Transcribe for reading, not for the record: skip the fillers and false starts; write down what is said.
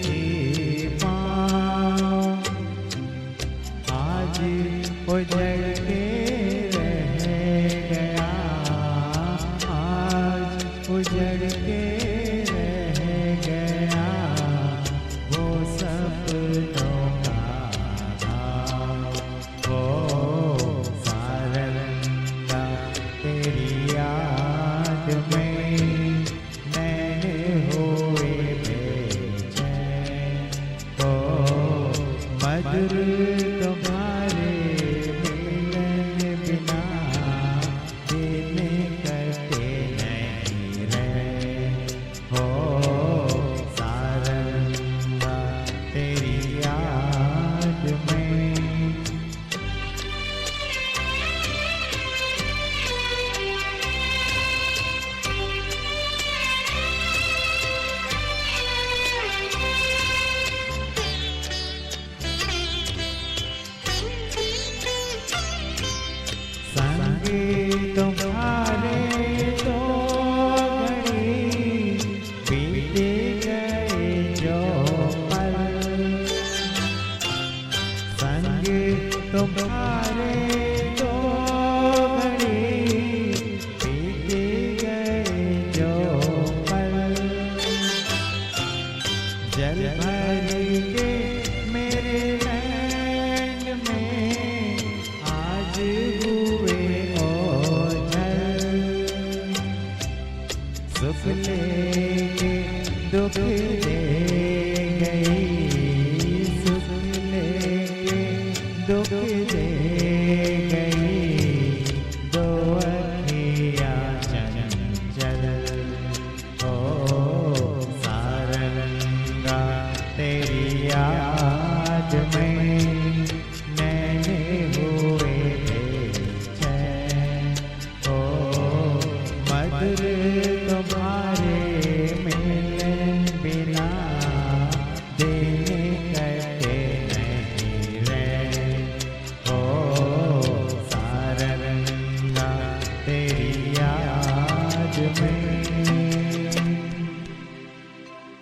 थी पाँव, आज उजड़ के रह गया, आज उजड़ के रह गया वो सपनों का गाँव, वो सारंगा तेरी याद में नैन हुए बेचैन, ओ मधुर तुम्हारे मिलन बिना दिन कटे नहीं रहे, हो सारंगा तेरी याद में। संगे तुम्हारे तो घड़ी बीते गए जो पल, संगे तुम्हारे तो घड़ी बीते गए जो पल, जल भर के मेरे नैन में आज हुए ओझल, सुख लेके दुख दे गई, सुख लेके दुख दे गई दो अखियाँ चंचल, ओ सारंगा तेरी याद